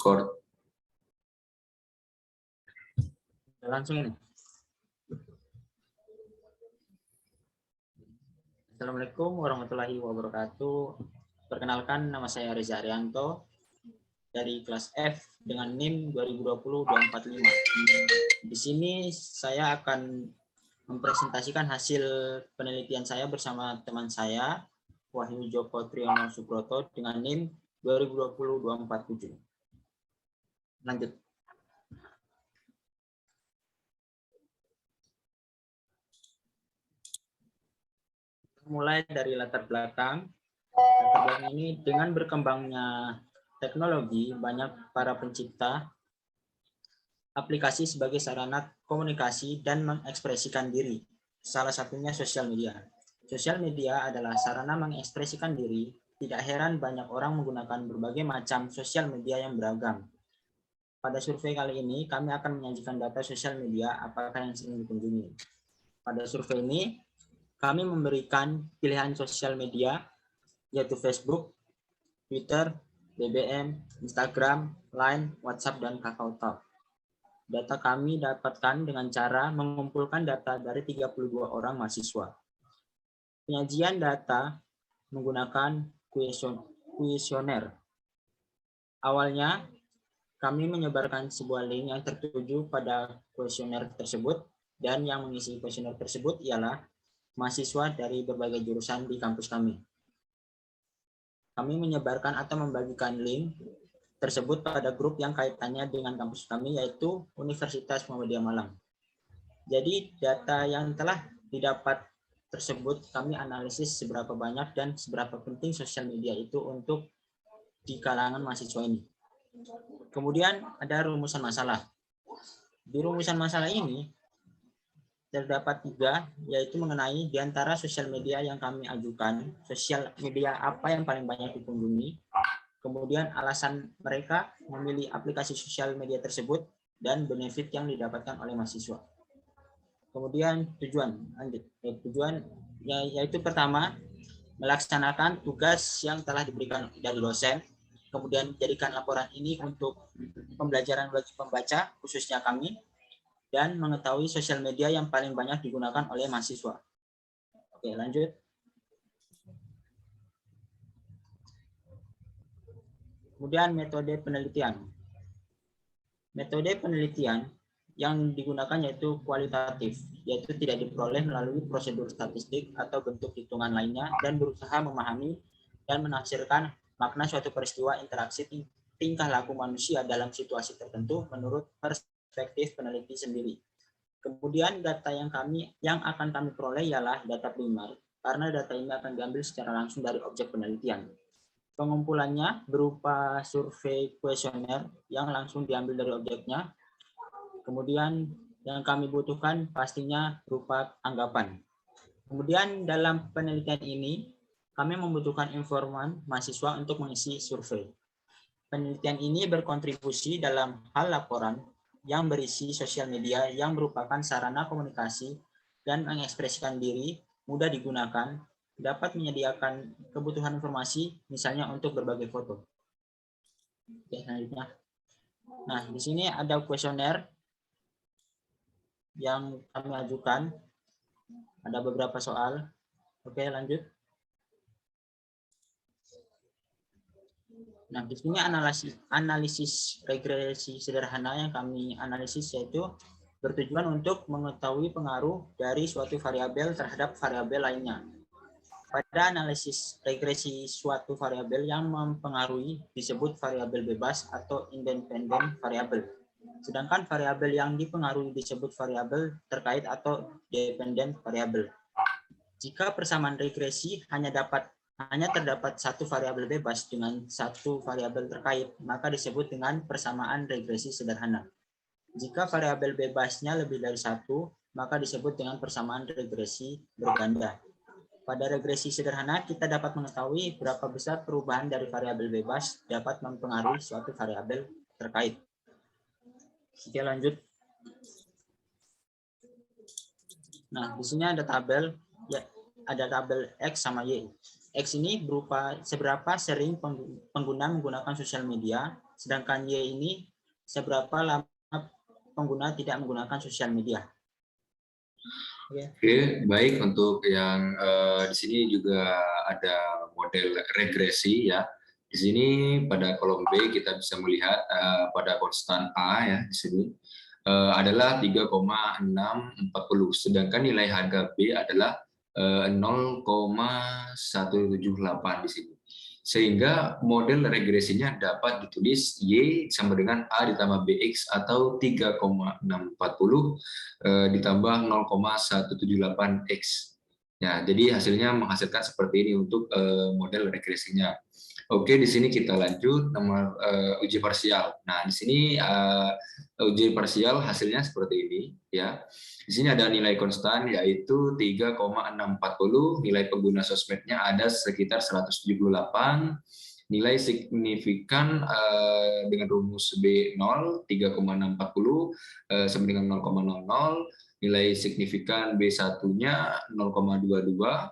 Discord. Langsung ini. Assalamualaikum warahmatullahi wabarakatuh. Perkenalkan, nama saya Reza Arianto dari kelas F dengan NIM 2020-245. Di sini saya akan mempresentasikan hasil penelitian saya bersama teman saya, Wahyu Joko Triyono Subroto dengan NIM 2020-247. Lanjut. Mulai dari latar belakang. Latar belakang ini dengan berkembangnya teknologi, banyak para pencipta aplikasi sebagai sarana komunikasi dan mengekspresikan diri. Salah satunya sosial media. Sosial media adalah sarana mengekspresikan diri. Tidak heran banyak orang menggunakan berbagai macam sosial media yang beragam. Pada survei kali ini, kami akan menyajikan data sosial media apakah yang sering dikunjungi. Pada survei ini, kami memberikan pilihan sosial media, yaitu Facebook, Twitter, BBM, Instagram, Line, WhatsApp, dan KakaoTalk. Data kami dapatkan dengan cara mengumpulkan data dari 32 orang mahasiswa. Penyajian data menggunakan kuesioner. Awalnya, kami menyebarkan sebuah link yang tertuju pada kuesioner tersebut, dan yang mengisi kuesioner tersebut ialah mahasiswa dari berbagai jurusan di kampus kami. Kami menyebarkan atau membagikan link tersebut pada grup yang kaitannya dengan kampus kami, yaitu Universitas Muhammadiyah Malang. Jadi data yang telah didapat tersebut kami analisis seberapa banyak dan seberapa penting sosial media itu untuk di kalangan mahasiswa ini. Kemudian ada rumusan masalah. Di rumusan masalah ini terdapat 3, yaitu mengenai di antara sosial media yang kami ajukan, sosial media apa yang paling banyak dikunjungi, kemudian alasan mereka memilih aplikasi sosial media tersebut, dan benefit yang didapatkan oleh mahasiswa. Kemudian tujuan, yaitu pertama, melaksanakan tugas yang telah diberikan dari dosen, kemudian jadikan laporan ini untuk pembelajaran bagi pembaca, khususnya kami, dan mengetahui sosial media yang paling banyak digunakan oleh mahasiswa. Oke, lanjut. Kemudian metode penelitian. Metode penelitian yang digunakan yaitu kualitatif, yaitu tidak diperoleh melalui prosedur statistik atau bentuk hitungan lainnya, dan berusaha memahami dan menafsirkan makna suatu peristiwa interaksi tingkah laku manusia dalam situasi tertentu menurut perspektif peneliti sendiri. Kemudian data yang akan kami peroleh ialah data primer, karena data ini akan diambil secara langsung dari objek penelitian. Pengumpulannya berupa survei kuesioner yang langsung diambil dari objeknya. Kemudian yang kami butuhkan pastinya berupa anggapan. Kemudian dalam penelitian ini kami membutuhkan informan mahasiswa untuk mengisi survei. Penelitian ini berkontribusi dalam hal laporan yang berisi sosial media yang merupakan sarana komunikasi dan mengekspresikan diri, mudah digunakan, dapat menyediakan kebutuhan informasi, misalnya untuk berbagai foto. Oke, selanjutnya. Nah, di sini ada kuesioner yang kami ajukan. Ada beberapa soal. Oke, lanjut. Nah, di sini analisis regresi sederhana yang kami analisis, yaitu bertujuan untuk mengetahui pengaruh dari suatu variabel terhadap variabel lainnya. Pada analisis regresi suatu variabel yang mempengaruhi disebut variabel bebas atau independen variabel. Sedangkan variabel yang dipengaruhi disebut variabel terkait atau dependent variabel. Jika persamaan regresi hanya terdapat satu variabel bebas dengan satu variabel terkait, maka disebut dengan persamaan regresi sederhana. Jika variabel bebasnya lebih dari satu, maka disebut dengan persamaan regresi berganda. Pada regresi sederhana, kita dapat mengetahui berapa besar perubahan dari variabel bebas dapat mempengaruhi suatu variabel terkait. Oke, lanjut. Nah, di sini ada tabel, ya, ada tabel X sama Y. X ini berupa seberapa sering pengguna menggunakan sosial media, sedangkan Y ini seberapa lama pengguna tidak menggunakan sosial media. Oke, baik. Untuk yang di sini juga ada model regresi ya. Di sini pada kolom B kita bisa melihat pada konstan A ya di sini adalah 3,640, sedangkan nilai harga B adalah 0,178 di sini. Sehingga model regresinya dapat ditulis Y sama dengan A ditambah BX atau 3,640 ditambah 0,178X. Ya, jadi hasilnya menghasilkan seperti ini untuk model regresinya. Oke, di sini kita lanjut nomor uji parsial. Nah, di sini uji parsial hasilnya seperti ini ya. Di sini ada nilai konstan yaitu 3,640, nilai pengguna sosmednya ada sekitar 178, nilai signifikan dengan rumus B0 3,640 sama dengan 0,00, nilai signifikan B1-nya 0,22,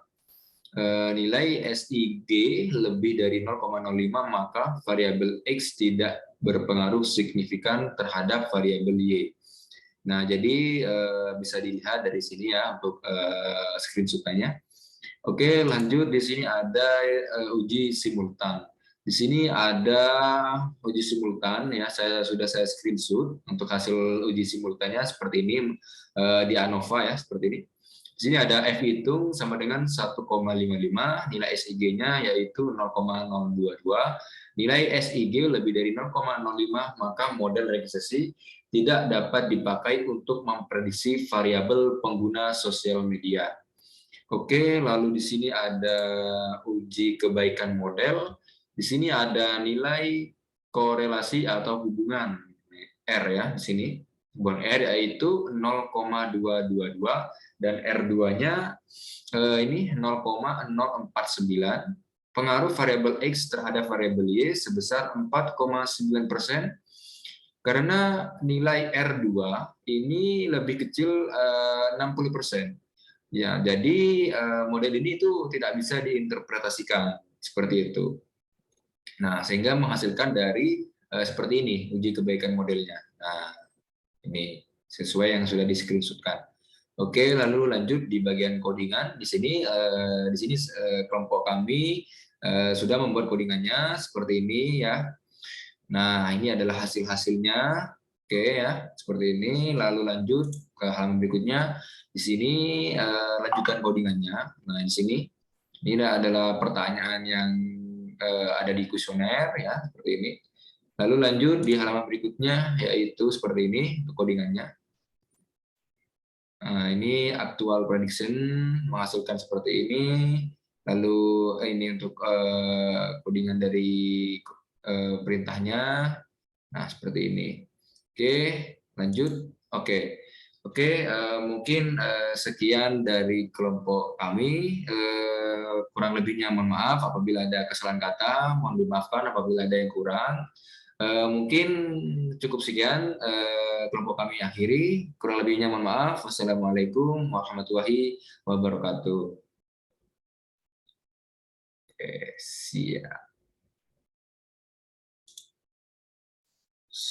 nilai SIG lebih dari 0,05, maka variabel X tidak berpengaruh signifikan terhadap variabel Y. Nah, jadi bisa dilihat dari sini ya untuk screenshot-nya. Oke, lanjut. Di sini ada uji simultan. Di sini ada uji simultan ya, sudah saya screenshot untuk hasil uji simultannya seperti ini di ANOVA ya, seperti ini. Di sini ada F hitung sama dengan 1,55, nilai SIG-nya yaitu 0,022, nilai SIG lebih dari 0,05, maka model regresi tidak dapat dipakai untuk memprediksi variabel pengguna sosial media. Oke, lalu di sini ada uji kebaikan model. Di sini ada nilai korelasi atau hubungan R ya, di sini. Hubungan R yaitu 0,222 dan R2-nya ini 0,049. Pengaruh variabel X terhadap variabel Y sebesar 4,9%. Karena nilai R2 ini lebih kecil 60%. Ya, jadi model ini itu tidak bisa diinterpretasikan seperti itu. Nah, sehingga menghasilkan dari seperti ini uji kebaikan modelnya. Nah, ini sesuai yang sudah di-screenshotkan. Oke, lalu lanjut di bagian codingan. Di sini kelompok kami sudah membuat codingannya seperti ini ya. Nah, ini adalah hasil-hasilnya. Oke ya, seperti ini. Lalu lanjut ke halaman berikutnya. Di sini lanjutan codingannya. Nah, di sini ini adalah pertanyaan yang ada di kuesioner ya, seperti ini. Lalu lanjut di halaman berikutnya yaitu seperti ini untuk codingannya. Nah, ini actual prediction menghasilkan seperti ini. Lalu ini untuk codingan dari perintahnya. Nah, seperti ini. Oke, lanjut. Oke, mungkin sekian dari kelompok kami. Kurang lebihnya mohon maaf apabila ada kesalahan kata, mohon dimaafkan apabila ada yang kurang. Mungkin cukup sekian kelompok kami akhiri. Kurang lebihnya mohon maaf. Wassalamualaikum warahmatullahi wabarakatuh. Oke, siap.